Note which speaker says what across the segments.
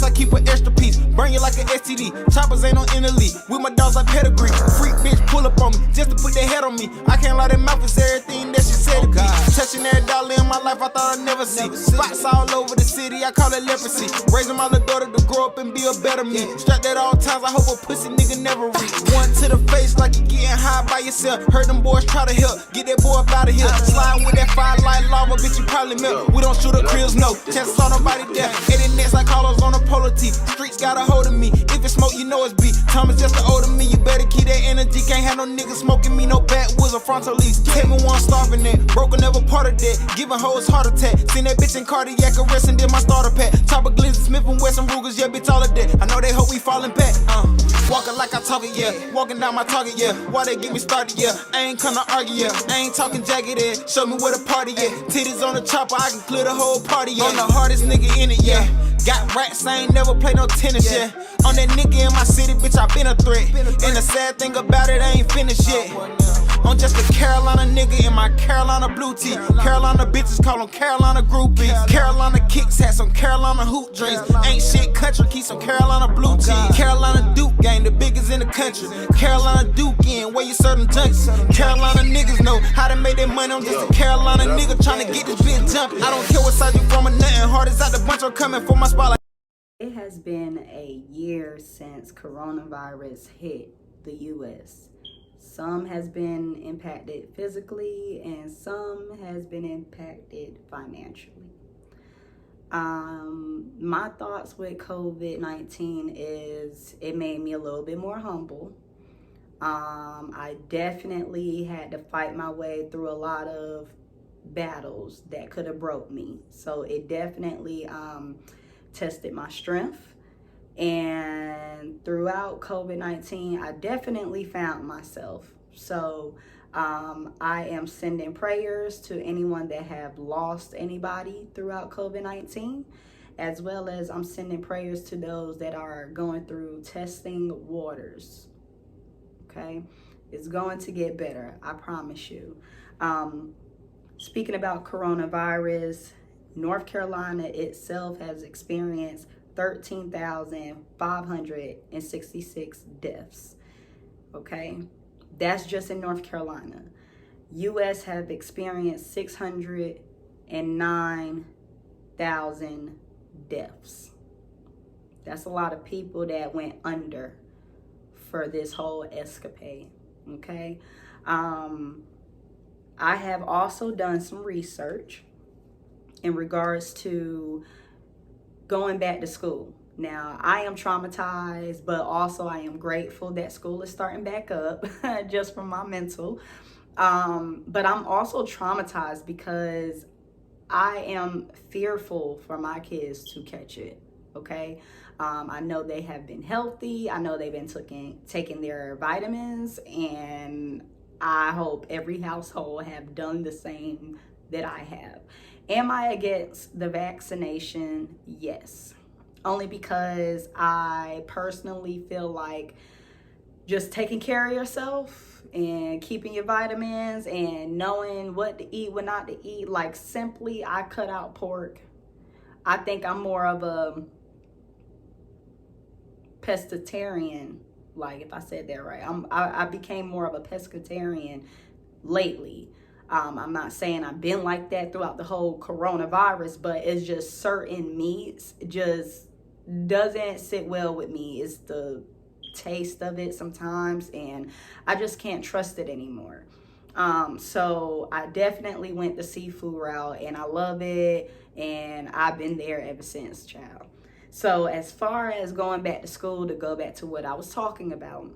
Speaker 1: I keep an extra piece. Burn you like an STD. Choppers ain't on Italy. With my dogs like pedigree. Freak bitch pull up on me just to put their head on me. I can't lie, that mouth is everything that she said to be. Touching every dollar in my life I thought I'd never see. Spots all over the city, I call it leprosy. Raising my little daughter to grow up and be a better me. Strapped at all times, I hope a pussy nigga never reach. One to the face like you getting high by yourself. Heard them boys try to help, get that boy up out of here. Sliding with that fire like lava, bitch, you probably melt. We don't shoot at cribs, no. Chances on nobody there. Hitting nets like collars on a polo tee. Streets got a hold of me. If it's smoke, you know it's beef. Thomas just the older me. You better keep that energy. Can't have no niggas smoking me, no backwoods or frontal lease. Take me one starving that. Broken never part of that. Giving hoes heart attack. Seen that bitch in cardiac arrest and did my starter pack. Top of Glizzy, Smith and Wesson Rugers, yeah, bitch, all of that. I know they hope we falling back. Walking like I talk it, yeah. Walking down my target, yeah. Why they get me started, yeah. I ain't come to argue, yeah. I ain't talking jagged edge. Show me where the party at. Titties on the chopper, I can clear the whole party, yeah. I'm the hardest nigga in it, yeah. Got rats, I ain't never play no tennis, yeah. On that nigga in my city, bitch, I been a threat. And the sad thing about it, I ain't finished yet. I'm just a Carolina nigga in my Carolina blue tee. Carolina bitches call them Carolina groupies. Carolina kicks had some Carolina hoop dreams. Ain't shit country, keep some Carolina blue cheese. Carolina Duke gang, the biggest in the country. Carolina Duke in, where you serve them junkies. Carolina niggas know how to make their money. I'm just a Carolina nigga trying to get this bitch jumping. I don't care what side you from or nothing. Hardest out the bunch, I'm coming for my spotlight.
Speaker 2: It has been a year since coronavirus hit the U.S. Some has been impacted physically and some has been impacted financially. My thoughts with COVID-19 is it made me a little bit more humble. I definitely had to fight my way through a lot of battles that could have broke me. So it definitely tested my strength. And throughout COVID-19, I definitely found myself. So I am sending prayers to anyone that have lost anybody throughout COVID-19, as well as I'm sending prayers to those that are going through testing waters. Okay, it's going to get better, I promise you. Speaking about coronavirus, North Carolina itself has experienced 13,566 deaths. Okay, that's just in North Carolina. U.S. have experienced 609,000 deaths. That's a lot of people that went under for this whole escapade. Okay, I have also done some research in regards to going back to school. Now, I am traumatized, but also I am grateful that school is starting back up just from my mental. But I'm also traumatized because I am fearful for my kids to catch it, okay? I know they have been healthy. I know they've been taking their vitamins, and I hope every household have done the same that I have. Am I against the vaccination? Yes. Only because I personally feel like just taking care of yourself and keeping your vitamins and knowing what to eat, what not to eat. Like, simply, I cut out pork. I think I'm more of a pescatarian. Like, if I said that right, I became more of a pescatarian lately. I'm not saying I've been like that throughout the whole coronavirus, but it's just certain meats just doesn't sit well with me. It's the taste of it sometimes, and I just can't trust it anymore. So I definitely went the seafood route, and I love it, and I've been there ever since, child. So as far as going back to school, to go back to what I was talking about,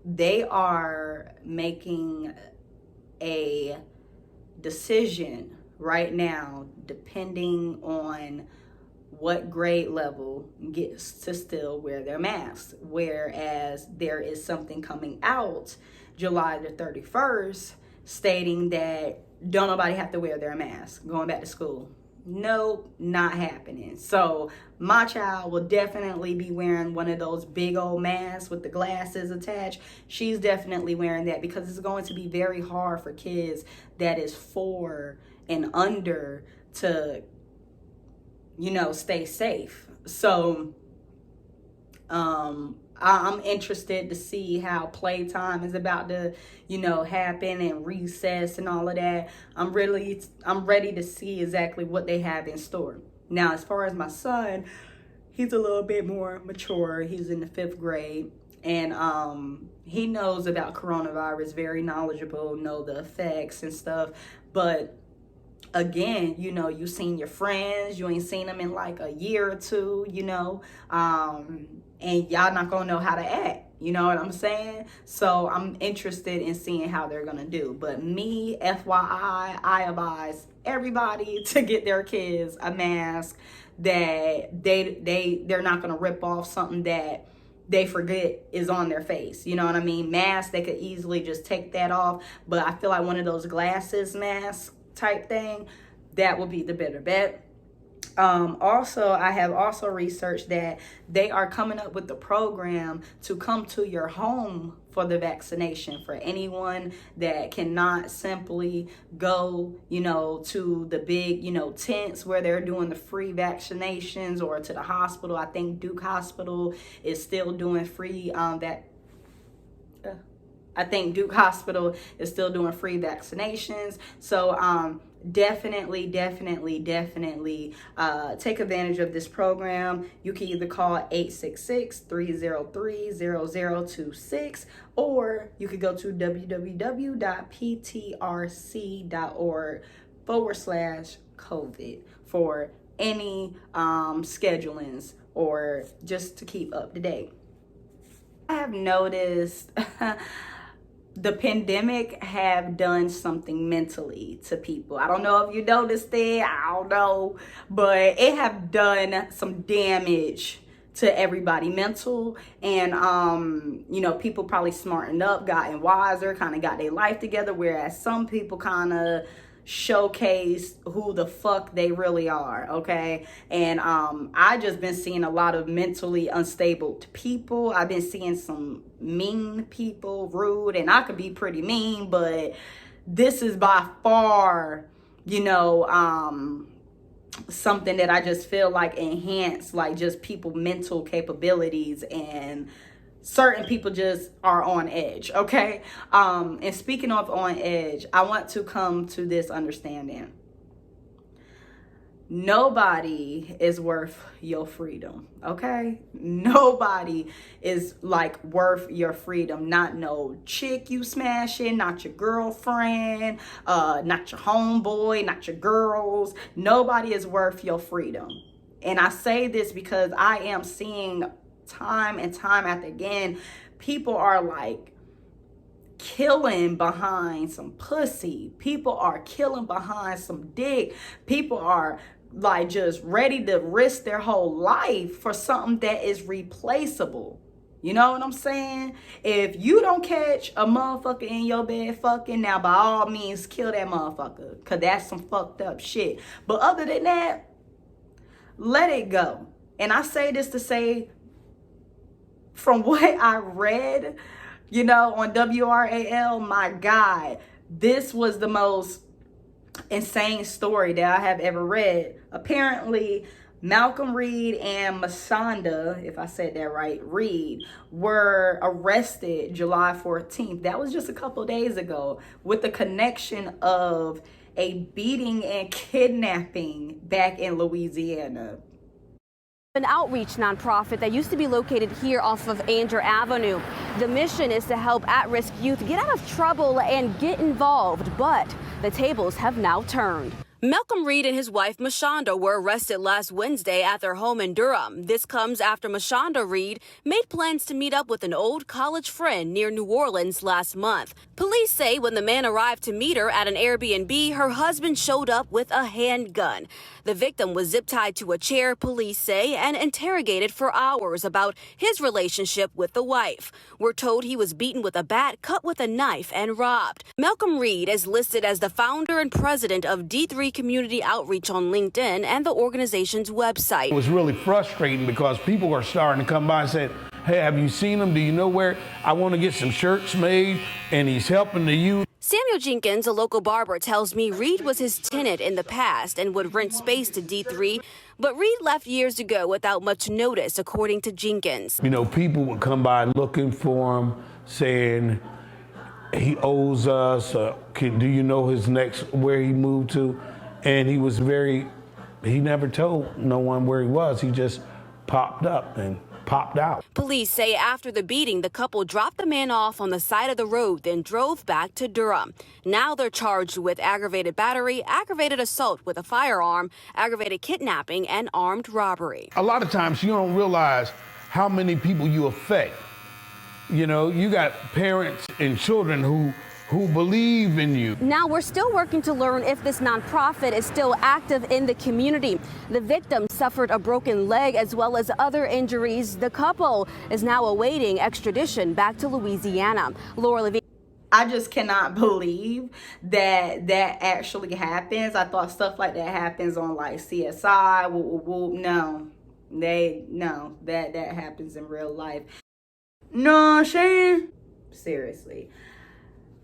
Speaker 2: they are making a decision right now depending on what grade level gets to still wear their masks, whereas there is something coming out July the 31st stating that don't nobody have to wear their mask going back to school. Nope, not happening. So my child will definitely be wearing one of those big old masks with the glasses attached. She's definitely wearing that because it's going to be very hard for kids that is 4 and under to stay safe. So I'm interested to see how playtime is about to, happen, and recess and all of that. I'm ready to see exactly what they have in store. Now, as far as my son, he's a little bit more mature. He's in the 5th grade, and he knows about coronavirus, very knowledgeable, know the effects and stuff. But again, you seen your friends, you ain't seen them in like a year or two, and y'all not gonna know how to act. You know what I'm saying? So I'm interested in seeing how they're gonna do. But me, FYI, I advise everybody to get their kids a mask that they're not gonna rip off something that they forget is on their face. You know what I mean? Masks, they could easily just take that off. But I feel like one of those glasses masks type thing, that would be the better bet. Also, I have also researched that they are coming up with the program to come to your home for the vaccination for anyone that cannot simply go, to the big, tents where they're doing the free vaccinations, or to the hospital. I think Duke Hospital is still doing free I think Duke Hospital is still doing free vaccinations. So definitely take advantage of this program. You can either call 866-303-0026, or you could go to www.ptrc.org/COVID for any schedulings, or just to keep up to date. I have noticed the pandemic have done something mentally to people. I don't know if you noticed it, I don't know, but it have done some damage to everybody mental. And people probably smartened up, gotten wiser, kind of got their life together, whereas some people kind of showcase who the fuck they really are, okay? And I just been seeing a lot of mentally unstable people. I've been seeing some mean people, rude, and I could be pretty mean, but this is by far, something that I just feel like enhance like just people mental capabilities, and certain people just are on edge, okay? And speaking of on edge, I want to come to this understanding. Nobody is worth your freedom, okay? Nobody is like worth your freedom. Not no chick you smashing, not your girlfriend, not your homeboy, not your girls. Nobody is worth your freedom. And I say this because I am seeing time and time after again, people are like killing behind some pussy. People are killing behind some dick. People are like just ready to risk their whole life for something that is replaceable. You know what I'm saying? If you don't catch a motherfucker in your bed fucking, now by all means kill that motherfucker, because that's some fucked up shit. But other than that, let it go. And I say this to say, from what I read, on WRAL, my God, this was the most insane story that I have ever read. Apparently, Malcolm Reed and Mashonda, if I said that right, Reed, were arrested July 14th. That was just a couple days ago, with the connection of a beating and kidnapping back in Louisiana.
Speaker 3: An outreach nonprofit that used to be located here off of Andrew Avenue. The mission is to help at-risk youth get out of trouble and get involved, but the tables have now turned. Malcolm Reed and his wife Mashonda were arrested last Wednesday at their home in Durham. This comes after Mashonda Reed made plans to meet up with an old college friend near New Orleans last month. Police say when the man arrived to meet her at an Airbnb, her husband showed up with a handgun. The victim was zip-tied to a chair, police say, and interrogated for hours about his relationship with the wife. We're told he was beaten with a bat, cut with a knife, and robbed. Malcolm Reed is listed as the founder and president of D3 Community Outreach on LinkedIn and the organization's website.
Speaker 4: It was really frustrating because people were starting to come by and said, hey, have you seen him? Do you know where? I want to get some shirts made, and he's helping the youth.
Speaker 3: Samuel Jenkins, a local barber, tells me Reed was his tenant in the past and would rent space to D3, but Reed left years ago without much notice, according to Jenkins.
Speaker 4: You know, people would come by looking for him, saying he owes us, do you know his where he moved to? And he never told no one where he was. He just popped up and popped out.
Speaker 3: Police say after the beating, the couple dropped the man off on the side of the road, then drove back to Durham. Now they're charged with aggravated battery, aggravated assault with a firearm, aggravated kidnapping, and armed robbery.
Speaker 4: A lot of times you don't realize how many people you affect. You know, you got parents and children who believe in you.
Speaker 3: Now we're still working to learn if this nonprofit is still active in the community. The victim suffered a broken leg as well as other injuries. The couple is now awaiting extradition back to Louisiana. Laura Levine.
Speaker 2: I just cannot believe that that actually happens. I thought stuff like that happens on like CSI. No, that happens in real life. No, I'm saying? Seriously.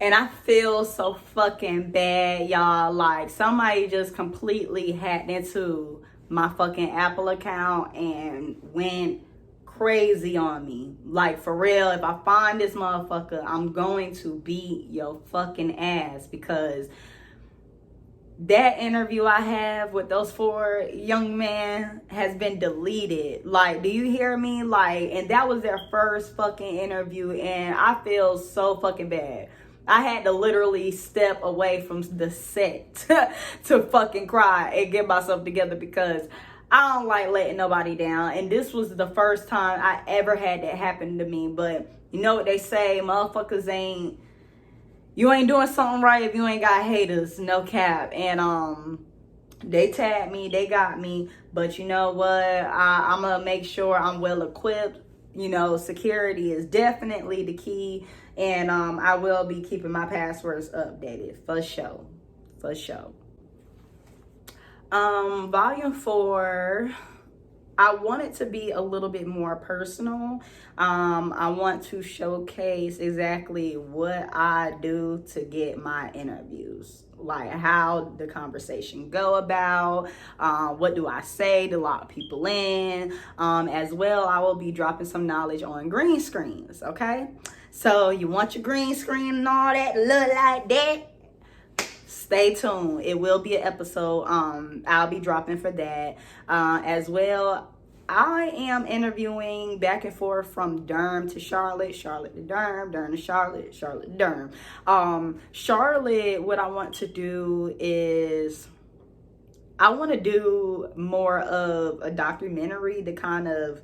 Speaker 2: And I feel so fucking bad, y'all. Like, somebody just completely hacked into my fucking Apple account and went crazy on me. Like, for real, if I find this motherfucker, I'm going to beat your fucking ass, because that interview I have with those 4 young men has been deleted. Like, do you hear me? Like, and that was their first fucking interview, and I feel so fucking bad. I had to literally step away from the set to fucking cry and get myself together, because I don't like letting nobody down. And this was the first time I ever had that happen to me. But you know what they say, motherfuckers you ain't doing something right if you ain't got haters, no cap. And they tagged me, they got me. But you know what? I'm gonna make sure I'm well equipped. You know, security is definitely the key. And I will be keeping my passwords updated, for sure. For sure. Volume 4, I want it to be a little bit more personal. I want to showcase exactly what I do to get my interviews. Like how the conversation go about, what do I say to lock people in. As well, I will be dropping some knowledge on green screens, okay? So you want your green screen and all that, look like that? Stay tuned. It will be an episode. I'll be dropping for that. As well, I am interviewing back and forth from Durham to Charlotte, Charlotte to Durham, Durham to Charlotte, Charlotte to Durham. Charlotte, what I want to do is I want to do more of a documentary to kind of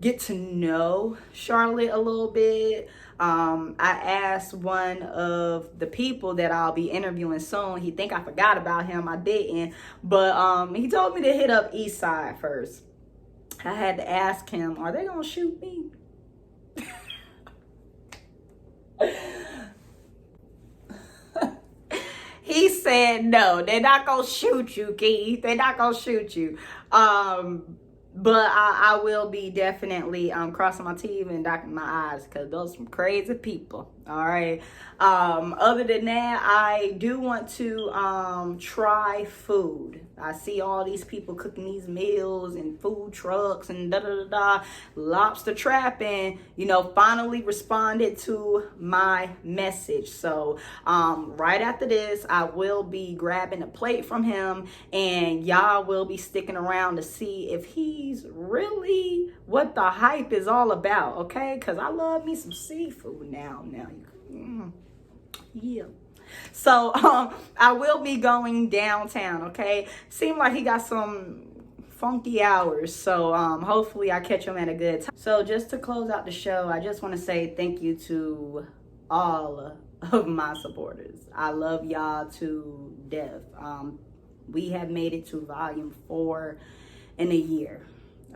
Speaker 2: get to know Charlotte a little bit. I asked one of the people that I'll be interviewing soon. He think I forgot about him. I didn't. But he told me to hit up East Side first. I had to ask him, are they going to shoot me? He said, no, they're not going to shoot you, Keith. They're not going to shoot you. But I will be definitely crossing my T's and dotting my I's, because those are some crazy people. All right. Other than that, I do want to try food. I see all these people cooking these meals and food trucks and da-da-da-da. Lobster trapping, you know, finally responded to my message. So right after this, I will be grabbing a plate from him, and y'all will be sticking around to see if he's really what the hype is all about, okay? Because I love me some seafood now. Yeah. So I will be going downtown, okay? Seemed like he got some funky hours, so hopefully I catch him at a good time. So just to close out the show, I just want to say thank you to all of my supporters. I love y'all to death. We have made it to volume 4 in a year,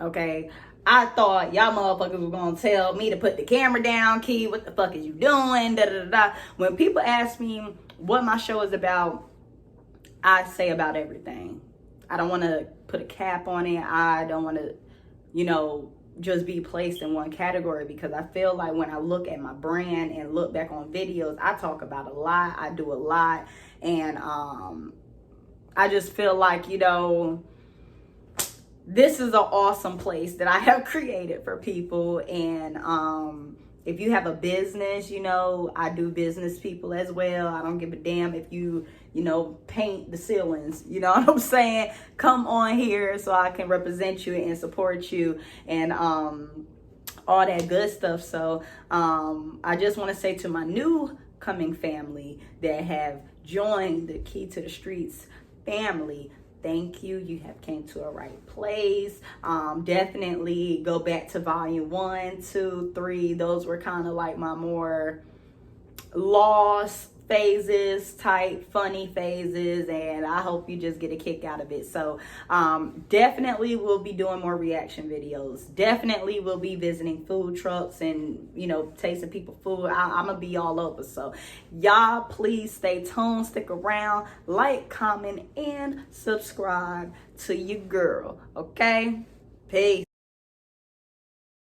Speaker 2: okay? I thought y'all motherfuckers were gonna tell me to put the camera down, Key, what the fuck is you doing, da-da-da-da. When people ask me what my show is about, I say about everything. I don't want to put a cap on it. I don't want to, you know, just be placed in one category, because I feel like when I look at my brand and look back on videos, I talk about a lot, I do a lot, and I just feel like, you know, this is an awesome place that I have created for people. And if you have a business, you know, I do business people as well. I don't give a damn if you know, paint the ceilings, you know what I'm saying? Come on here so I can represent you and support you, and all that good stuff. So I just want to say to my new coming family that have joined the Key to the Streets family, thank you. You have came to a right place. Definitely go back to volume 1, 2, 3. Those were kind of like my more lost phases, type funny phases, and I hope you just get a kick out of it. So definitely we'll be doing more reaction videos. Definitely we'll be visiting food trucks and, you know, tasting people's food. I'm gonna be all over. So y'all please stay tuned, stick around, like, comment, and subscribe to your girl. Okay, peace.